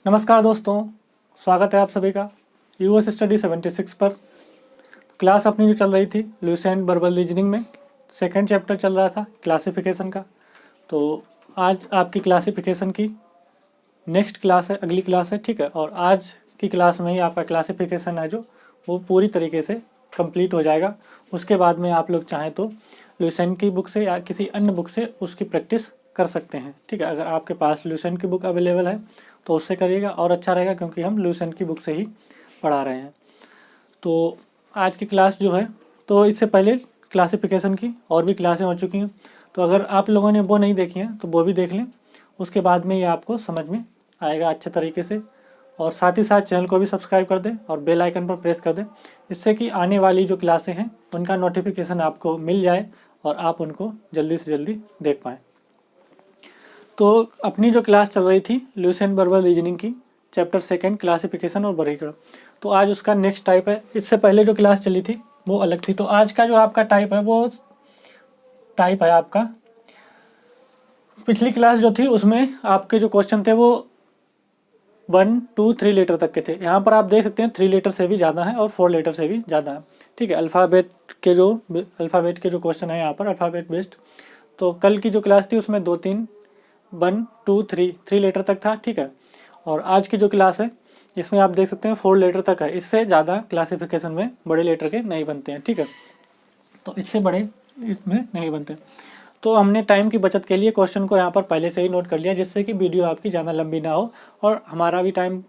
नमस्कार दोस्तों, स्वागत है आप सभी का यूएस स्टडी 76 पर। क्लास अपनी जो चल रही थी लुईस एंड बर्बल रीजनिंग में सेकंड चैप्टर चल रहा था क्लासिफिकेशन का। तो आज आपकी क्लासिफिकेशन की नेक्स्ट क्लास है, अगली क्लास है, ठीक है। और आज की क्लास में ही आपका क्लासिफिकेशन है जो वो पूरी तरीके से कंप्लीट हो जाएगा। उसके बाद में आप लोग चाहें तो लुईस एंड की बुक से या किसी अन्य बुक से उसकी प्रैक्टिस कर सकते हैं, ठीक है। अगर आपके पास लुईस एंड की बुक अवेलेबल है तो उससे करिएगा और अच्छा रहेगा, क्योंकि हम लुईस एंड की बुक से ही पढ़ा रहे हैं। तो आज की क्लास जो है, तो इससे पहले क्लासिफिकेशन की और भी क्लासें हो चुकी हैं, तो अगर आप लोगों ने वो नहीं देखी हैं तो वो भी देख लें। उसके बाद में ये आपको समझ में आएगा अच्छे तरीके से। और साथ ही साथ चैनल को भी सब्सक्राइब कर दें और बेल आइकन पर प्रेस कर दें, इससे कि आने वाली जो क्लासें हैं उनका नोटिफिकेशन आपको मिल जाए और आप उनको जल्दी से जल्दी देख पाएँ। तो अपनी जो क्लास चल रही थी लुईस एंड बर्बल रीजनिंग की चैप्टर सेकंड क्लासिफिकेशन और वर्गीकरण, तो आज उसका नेक्स्ट टाइप है। इससे पहले जो क्लास चली थी वो अलग थी। तो आज का जो आपका टाइप है वो टाइप है आपका, पिछली क्लास जो थी उसमें आपके जो क्वेश्चन थे वो 1, 2, 3 लेटर तक के थे। यहाँ पर आप देख सकते हैं 3 लेटर से भी ज़्यादा है और 4 लेटर से भी ज़्यादा है, ठीक है। अल्फ़ाबेट के जो क्वेश्चन है यहाँ पर अल्फ़ाबेट बेस्ड। तो कल की जो क्लास थी उसमें 2, 3, 1, 2, 3 लेटर तक था, ठीक है। और आज की जो क्लास है इसमें आप देख सकते हैं 4 लेटर तक है। इससे ज़्यादा क्लासिफिकेशन में बड़े लेटर के नहीं बनते हैं, ठीक है। तो इससे बड़े इसमें नहीं बनते। तो हमने टाइम की बचत के लिए क्वेश्चन को यहाँ पर पहले से ही नोट कर लिया, जिससे कि वीडियो आपकी ज़्यादा लंबी ना हो और हमारा भी टाइम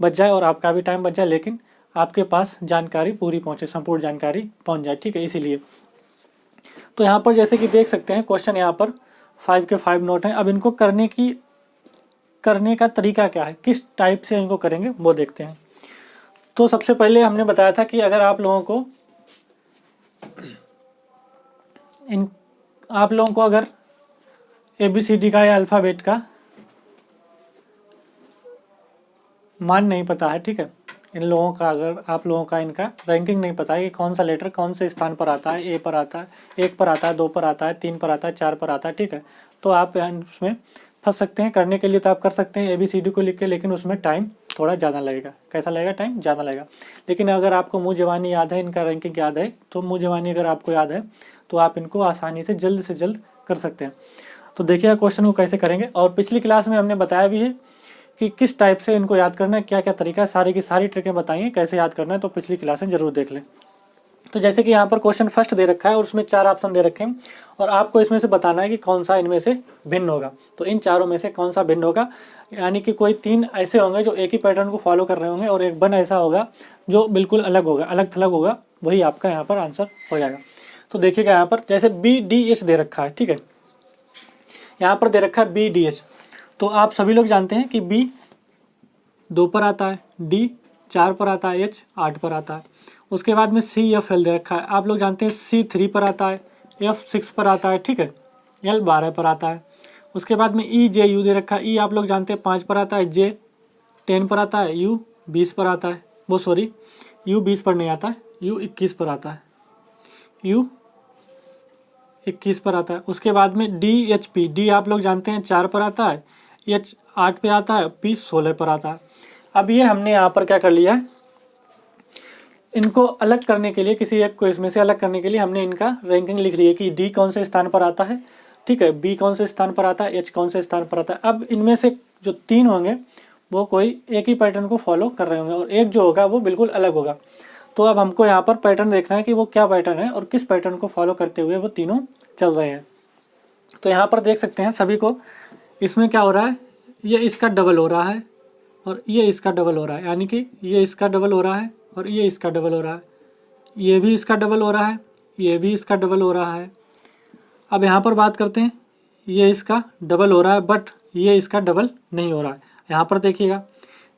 बच जाए और आपका भी टाइम बच जाए, लेकिन आपके पास जानकारी पूरी पहुँचे, संपूर्ण जानकारी पहुँच जाए, ठीक है। इसीलिए तो यहाँ पर जैसे कि देख सकते हैं क्वेश्चन यहाँ पर 5 के 5 नोट हैं। अब इनको करने का तरीका क्या है, किस टाइप से इनको करेंगे वो देखते हैं। तो सबसे पहले हमने बताया था कि अगर आप लोगों को अगर ABCD का या अल्फ़ाबेट का मान नहीं पता है, ठीक है, इन लोगों का अगर आप लोगों का इनका रैंकिंग नहीं पता है कि कौन सा लेटर कौन से स्थान पर आता है, A पर आता है, 1 पर आता है, 2 पर आता है, 3 पर आता है, 4 पर आता है, ठीक है, तो आप उसमें फंस सकते हैं। करने के लिए तो आप कर सकते हैं ABCD को लिख के, लेकिन उसमें टाइम थोड़ा ज़्यादा लगेगा। कैसा लगेगा? टाइम ज़्यादा लगेगा। लेकिन अगर आपको मुँह ज़बानी याद है, इनका रैंकिंग याद है, तो मुँह ज़बानी अगर आपको याद है तो आप इनको आसानी से जल्द कर सकते हैं। तो देखिए क्वेश्चन को कैसे करेंगे। और पिछली क्लास में हमने बताया भी है कि किस टाइप से इनको याद करना है, क्या क्या तरीका है, सारी की सारी ट्रिकें बताइए कैसे याद करना है। तो पिछली क्लासें जरूर देख लें। तो जैसे कि यहाँ पर क्वेश्चन फर्स्ट दे रखा है और उसमें 4 ऑप्शन दे रखे हैं और आपको इसमें से बताना है कि कौन सा इनमें से भिन्न होगा। तो इन चारों में से कौन सा भिन्न होगा, यानी कि कोई 3 ऐसे होंगे जो एक ही पैटर्न को फॉलो कर रहे होंगे और एक 1 ऐसा होगा जो बिल्कुल अलग होगा, अलग थलग होगा। वही आपका यहाँ पर आंसर हो जाएगा। तो देखिएगा यहाँ पर जैसे BDH दे रखा है, ठीक है, यहाँ पर दे रखा है BDH। तो आप सभी लोग जानते हैं कि B 2 पर आता है, D 4 पर आता है, H 8 पर आता है। उसके बाद में CFL दे रखा है, आप लोग जानते हैं C 3 पर आता है, F 6 पर आता है, ठीक है, L 12 पर आता है। उसके बाद में EJU दे रखा है, E आप लोग जानते हैं 5 पर आता है, J 10 पर आता है, U 20 पर आता है, U 20 पर नहीं आता है, U 21 पर आता है, U 21 पर आता है। उसके बाद में DHP, D आप लोग जानते हैं 4 पर आता है, H 8 पे आता है, P 16 पर आता है। अब ये हमने यहाँ पर क्या कर लिया है, इनको अलग करने के लिए, किसी एक को इसमें से अलग करने के लिए हमने इनका रैंकिंग लिख ली है कि D कौन से स्थान पर आता है, ठीक है, B कौन से स्थान पर आता है, H कौन से स्थान पर आता है। अब इनमें से जो 3 होंगे वो कोई एक ही पैटर्न को फॉलो कर रहे होंगे और एक जो होगा वो बिल्कुल अलग होगा। तो अब हमको यहाँ पर पैटर्न देखना है कि वो क्या पैटर्न है और किस पैटर्न को फॉलो करते हुए वो तीनों चल रहे हैं। तो यहाँ पर देख सकते हैं सभी को, इसमें क्या हो रहा है, ये इसका डबल हो रहा है और ये इसका डबल हो रहा है, यानी कि ये इसका डबल हो रहा है और ये इसका डबल हो रहा है, ये भी इसका डबल हो रहा है, ये भी इसका डबल हो रहा है। अब यहाँ पर बात करते हैं, ये इसका डबल हो रहा है बट ये इसका डबल नहीं हो रहा है। यहाँ पर देखिएगा,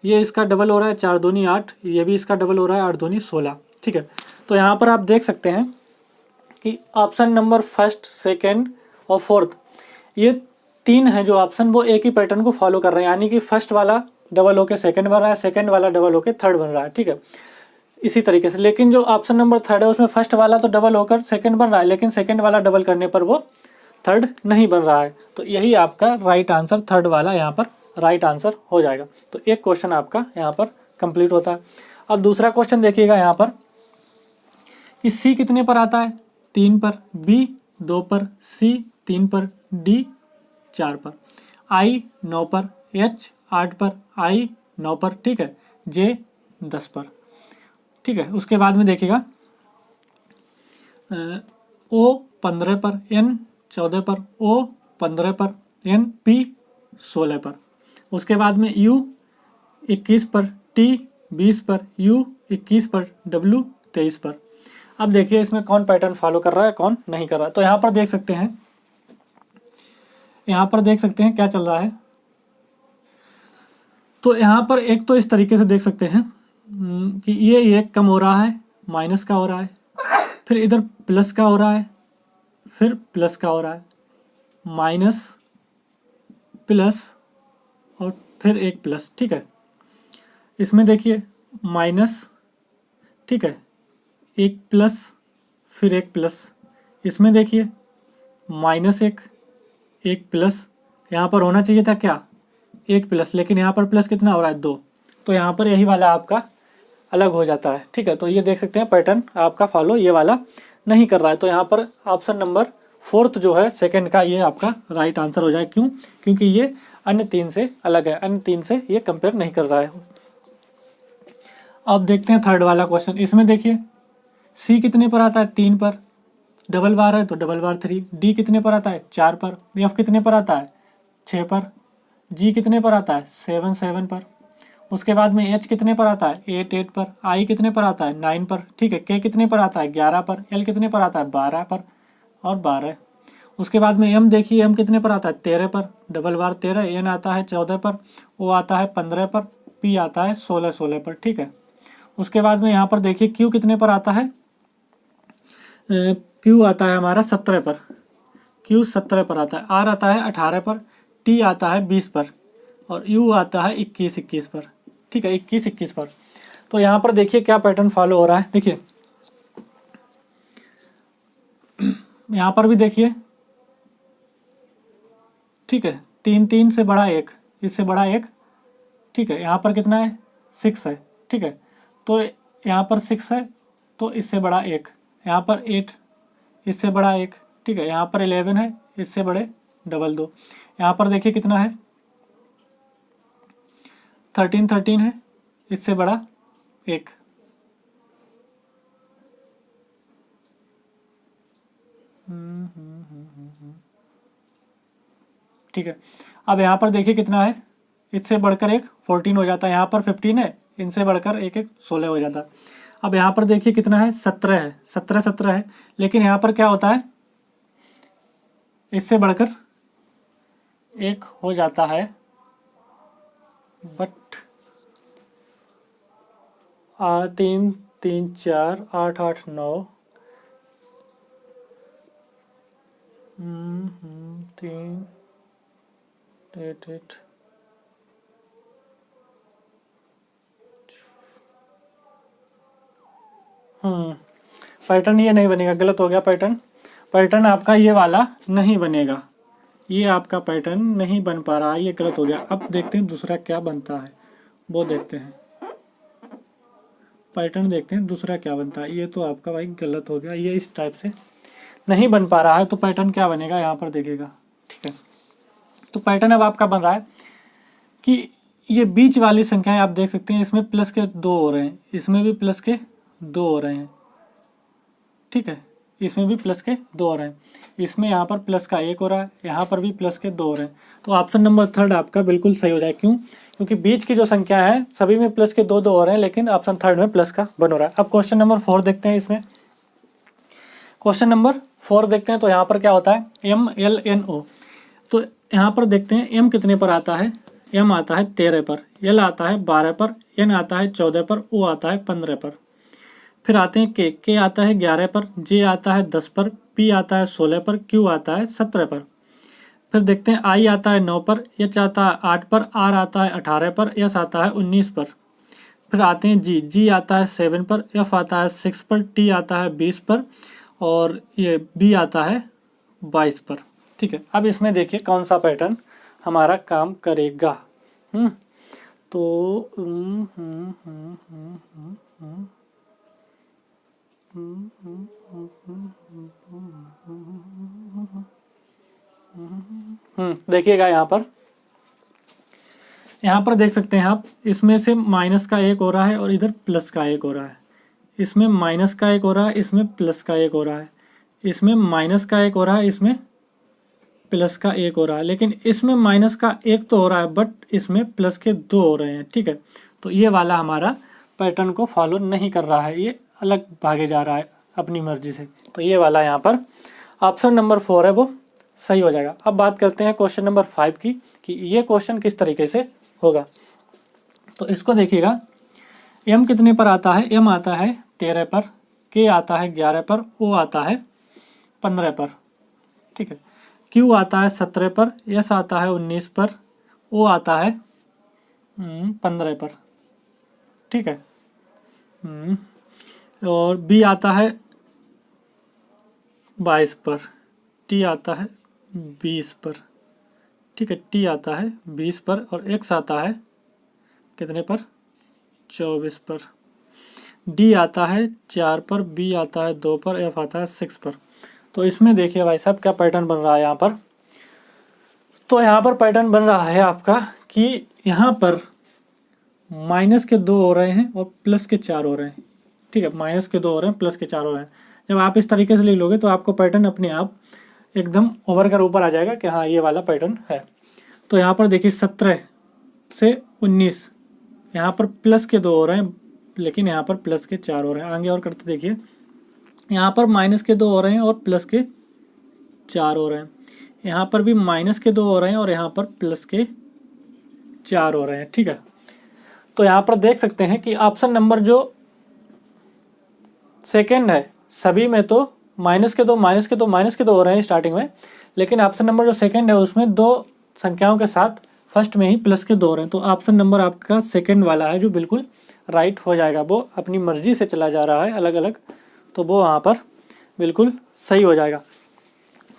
ये इसका डबल हो रहा है 4 दूनी 8, ये भी इसका डबल हो रहा है 8 दूनी 16, ठीक है। तो यहाँ पर आप देख सकते हैं कि ऑप्शन नंबर फर्स्ट, सेकेंड और फोर्थ, ये 3 हैं जो ऑप्शन वो एक ही पैटर्न को फॉलो कर रहे हैं, यानी कि फर्स्ट वाला डबल होकर सेकंड बन रहा है, सेकंड वाला डबल होकर थर्ड बन रहा है, ठीक है, इसी तरीके से। लेकिन जो ऑप्शन नंबर थर्ड है उसमें फर्स्ट वाला तो डबल होकर सेकंड बन रहा है, लेकिन सेकंड वाला डबल करने पर वो थर्ड नहीं बन रहा है। तो यही आपका राइट आंसर थर्ड वाला यहाँ पर राइट आंसर हो जाएगा। तो एक क्वेश्चन आपका यहाँ पर कंप्लीट होता है। अब दूसरा क्वेश्चन देखिएगा यहाँ पर कि सी कितने पर आता है, 3 पर, बी 2 पर, सी 3 पर, डी 4 पर, आई 9 पर, एच 8 पर, आई 9 पर, ठीक है, जे 10 पर, ठीक है। उसके बाद में देखिएगा ओ 15 पर, एन 14 पर, ओ 15 पर, एन पी 16 पर। उसके बाद में यू 21 पर, टी 20 पर, यू 21 पर, डब्ल्यू 23 पर। अब देखिए इसमें कौन पैटर्न फॉलो कर रहा है कौन नहीं कर रहा है। तो यहाँ पर देख सकते हैं, यहाँ पर देख सकते हैं क्या चल रहा है। तो यहाँ पर एक तो इस तरीके से देख सकते हैं कि ये कम हो रहा है, माइनस का हो रहा है, फिर इधर प्लस का हो रहा है, फिर प्लस का हो रहा है, माइनस प्लस और फिर एक प्लस, ठीक है। इसमें देखिए माइनस, ठीक है, एक प्लस फिर एक प्लस। इसमें देखिए माइनस एक प्लस, यहाँ पर होना चाहिए था क्या, एक प्लस, लेकिन यहाँ पर प्लस कितना हो रहा है, 2। तो यहाँ पर यही वाला आपका अलग हो जाता है, ठीक है। तो ये देख सकते हैं पैटर्न आपका फॉलो ये वाला नहीं कर रहा है। तो यहाँ पर ऑप्शन नंबर 4 जो है सेकंड का, ये आपका राइट आंसर हो जाए। क्यों? क्योंकि ये अन्य 3 से अलग है, अन्य 3 से ये कंपेयर नहीं कर रहा है। अब देखते हैं थर्ड वाला क्वेश्चन। इसमें देखिए सी कितने पर आता है, 3 पर, डबल बार है तो डबल बार 3। डी कितने पर आता है, 4 पर। एफ कितने पर आता है, 6 पर। जी कितने पर आता है, 7 पर। उसके बाद में एच कितने पर आता है, 8 पर। आई कितने पर आता है, 9 पर, ठीक है। के कितने पर आता है, 11 पर। एल कितने पर आता है, 12 पर और 12। उसके बाद में एम देखिए, एम कितने पर आता है, 13 पर, डबल बार 13। एन आता है 14 पर, ओ आता है 15 पर, पी आता है 16 पर, ठीक है। उसके बाद में यहाँ पर देखिए क्यू कितने पर आता है, क्यू आता है हमारा 17 पर, क्यू 17 पर आता है। आर आता है 18 पर, टी आता है 20 पर और यू आता है 21 पर, ठीक है, 21 पर। तो यहाँ पर देखिए क्या पैटर्न फॉलो हो रहा है। देखिए यहाँ पर भी देखिए, ठीक है, 3 से बड़ा 1, इससे बड़ा 1, ठीक है। यहाँ पर कितना है, 6 है, ठीक है। तो यहाँ पर 6 है तो इससे बड़ा 1, यहाँ पर 8, इससे बड़ा 1, ठीक है। यहाँ पर 11 है, इससे बड़े डबल 2। यहाँ पर देखिए कितना है, 13 है, इससे बड़ा 1। ठीक है। अब यहाँ पर देखिए कितना है, इससे बढ़कर 1 14 हो जाता है। यहाँ पर 15 है, इनसे बढ़कर 1 16 हो जाता है। अब यहाँ पर देखिए कितना है, 17 है, 17 है, लेकिन यहाँ पर क्या होता है, इससे बढ़कर 1 हो जाता है, बट 3 3 4 8 8 9 3 8 8 पैटर्न ये नहीं बनेगा, गलत हो गया पैटर्न। पैटर्न आपका ये वाला नहीं बनेगा, ये आपका पैटर्न नहीं बन पा रहा है, ये गलत हो गया। अब देखते हैं दूसरा क्या बनता है, वो देखते हैं। पैटर्न देखते हैं दूसरा क्या बनता है। ये तो आपका भाई गलत हो गया, ये इस टाइप से नहीं बन पा रहा है। तो पैटर्न क्या बनेगा यहाँ पर देखिएगा, ठीक है। तो पैटर्न अब आपका बन रहा है कि ये बीच वाली संख्याएं आप देख सकते हैं, इसमें प्लस के 2 हो रहे हैं, इसमें भी प्लस के 2 हो रहे हैं, ठीक है। इसमें भी प्लस के 2 हो रहे हैं, इसमें यहाँ पर प्लस का 1 हो रहा है, यहाँ पर भी प्लस के 2 हो रहे हैं। तो ऑप्शन नंबर 3 आपका बिल्कुल सही हो जाए। क्यों? क्योंकि बीच की जो संख्या है सभी में प्लस के 2 हो रहे हैं, लेकिन ऑप्शन 3 में प्लस का 1 हो रहा है। अब क्वेश्चन नंबर 4 देखते हैं। इसमें क्वेश्चन नंबर 4 देखते हैं। तो यहाँ पर क्या होता है, एम एल एन ओ। तो यहाँ पर देखते हैं एम कितने पर आता है, एम आता है 13 पर, एल आता है 12 पर, एन आता है 14 पर, ओ आता है 15 पर। फिर आते हैं के आता है 11 पर, जे आता है 10 पर, पी आता है 16 पर, क्यू आता है 17 पर। फिर देखते हैं आई आता है 9 पर, एच आता है 8 पर, आर आता है 18 पर, एस आता है 19 पर। फिर आते हैं जी आता है 7 पर, एफ आता है 6 पर, टी आता है 20 पर और ये बी आता है 22 पर, ठीक है। अब इसमें देखिए कौन सा पैटर्न हमारा काम करेगा। तो देखिएगा यहाँ पर देख सकते हैं आप, इसमें से माइनस का एक हो रहा है और इधर प्लस का एक हो रहा है। इसमें माइनस का एक हो रहा है, इसमें प्लस का एक हो रहा है, इसमें माइनस का एक हो रहा है, इसमें प्लस का एक हो रहा है। लेकिन इसमें माइनस का एक तो हो रहा है बट इसमें प्लस के दो हो रहे हैं, ठीक है। तो ये वाला हमारा पैटर्न को फॉलो नहीं कर रहा है, ये अलग भागे जा रहा है अपनी मर्जी से। तो ये वाला यहाँ पर ऑप्शन नंबर 4 है वो सही हो जाएगा। अब बात करते हैं क्वेश्चन नंबर 5 की, कि ये क्वेश्चन किस तरीके से होगा। तो इसको देखिएगा, m कितने पर आता है, m आता है 13 पर, k आता है 11 पर, o आता है 15 पर, ठीक है। q आता है 17 पर, s आता है 19 पर, o आता है 15 पर, ठीक है। और b आता है 22 पर, t आता है 20 पर, ठीक है। t आता है 20 पर और x आता है कितने पर, 24 पर। d आता है 4 पर, b आता है 2 पर, f आता है 6 पर। तो इसमें देखिए भाई साहब क्या पैटर्न बन रहा है यहाँ पर। तो यहाँ पर पैटर्न बन रहा है आपका कि यहाँ पर माइनस के 2 हो रहे हैं और प्लस के 4 हो रहे हैं, ठीक है। माइनस के 2 हो रहे हैं, प्लस के 4 हो रहे हैं। जब आप इस तरीके से लिख लोगे तो आपको पैटर्न अपने आप एकदम ओवर कर ऊपर आ जाएगा कि हाँ ये वाला पैटर्न है। तो यहाँ पर देखिए 17 से 19, यहाँ पर प्लस के 2 हो रहे हैं लेकिन यहाँ पर प्लस के 4 हो रहे हैं। आगे और करते देखिए, यहाँ पर माइनस के 2 हो रहे हैं और प्लस के 4 हो रहे हैं। यहाँ पर भी माइनस के 2 हो रहे हैं और यहाँ पर प्लस के 4 हो रहे हैं, ठीक है। तो यहाँ पर देख सकते हैं कि ऑप्शन नंबर जो सेकेंड है, सभी में तो माइनस के 2 हो रहे हैं स्टार्टिंग में, लेकिन ऑप्शन नंबर जो सेकेंड है उसमें 2 संख्याओं के साथ फर्स्ट में ही प्लस के 2 हो रहे हैं। तो ऑप्शन नंबर आपका सेकेंड वाला है जो बिल्कुल राइट हो जाएगा। वो अपनी मर्जी से चला जा रहा है अलग अलग, तो वो वहाँ पर बिल्कुल सही हो जाएगा,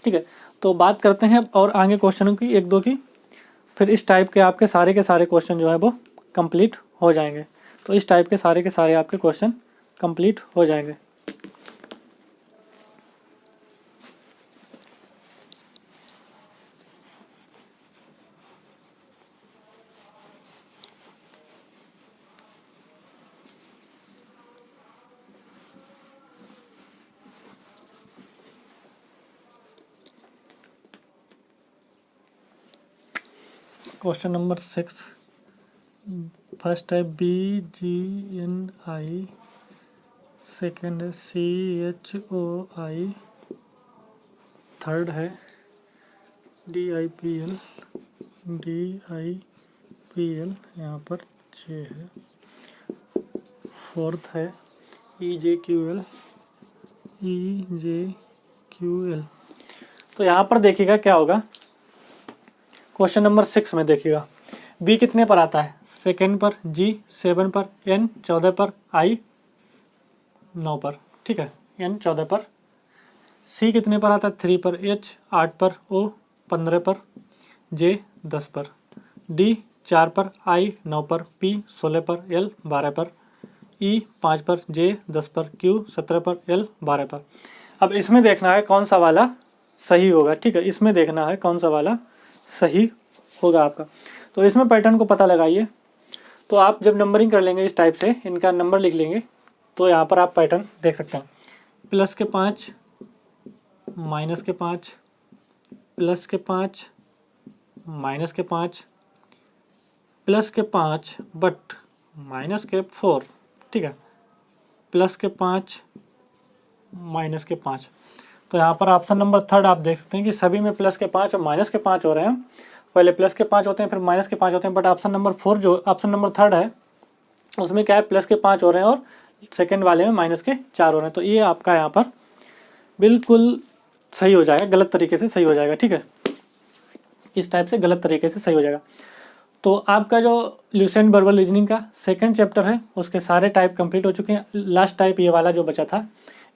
ठीक है। तो बात करते हैं और आगे क्वेश्चनों की, 1-2 की, फिर इस टाइप के आपके सारे के सारे क्वेश्चन जो है वो कंप्लीट हो जाएंगे। तो इस टाइप के सारे आपके क्वेश्चन कंप्लीट हो जाएंगे। क्वेश्चन नंबर 6, फर्स्ट है BGNI, सेकेंड है CHOI, थर्ड है DIPL, यहाँ पर 6 है, फोर्थ है EJQL। तो यहाँ पर देखिएगा क्या होगा। क्वेश्चन नंबर 6 में देखिएगा, B कितने पर आता है, सेकेंड पर, G 7 पर, N 14 पर, I 9 पर, ठीक है। N 14 पर। C कितने पर आता है, 3 पर, H 8 पर, O 15 पर, J 10 पर, D 4 पर, I 9 पर, P 16 पर, L 12 पर, E 5 पर, J 10 पर, Q 17 पर, L 12 पर। अब इसमें देखना है कौन सा वाला सही होगा, ठीक है। इसमें देखना है कौन सा वाला सही होगा आपका। तो इसमें पैटर्न को पता लगाइए। तो आप जब नंबरिंग कर लेंगे इस टाइप से, इनका नंबर लिख लेंगे, तो यहाँ पर आप पैटर्न देख सकते हैं। प्लस के 5, माइनस के 5, प्लस के 5, माइनस के 5, प्लस के 5 बट माइनस के 4, ठीक है। प्लस के 5, माइनस के 5। तो यहाँ पर ऑप्शन नंबर 3 आप देख सकते हैं कि सभी में प्लस के 5 और माइनस के 5 हो रहे हैं। पहले प्लस के 5 होते हैं फिर माइनस के 5 होते हैं, बट ऑप्शन नंबर 4 जो ऑप्शन नंबर 3 है उसमें क्या है, प्लस के 5 हो रहे हैं और सेकंड वाले में माइनस के 4 हो रहे हैं। तो ये आपका यहाँ पर बिल्कुल सही हो जाएगा, गलत तरीके से सही हो जाएगा, ठीक है। इस टाइप से गलत तरीके से सही हो जाएगा। तो आपका जो ल्यूसेंट वर्बल रीजनिंग का सेकंड चैप्टर है उसके सारे टाइप कंप्लीट हो चुके हैं। लास्ट टाइप ये वाला जो बचा था,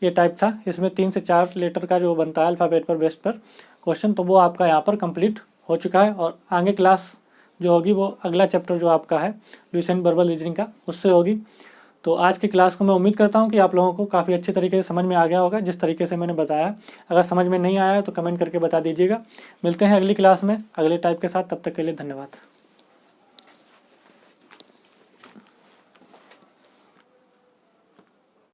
ये टाइप था, इसमें 3 से 4 लेटर का जो बनता है अल्फ़ाबेट पर बेस्ड पर क्वेश्चन, तो वो आपका यहाँ पर कंप्लीट हो चुका है। और आगे क्लास जो होगी वो अगला चैप्टर जो आपका है लुईस एंड वर्बल रीजनिंग का, उससे होगी। तो आज की क्लास को मैं उम्मीद करता हूँ कि आप लोगों को काफ़ी अच्छे तरीके से समझ में आ गया होगा जिस तरीके से मैंने बताया। अगर समझ में नहीं आया तो कमेंट करके बता दीजिएगा। मिलते हैं अगली क्लास में अगले टाइप के साथ, तब तक के लिए धन्यवाद।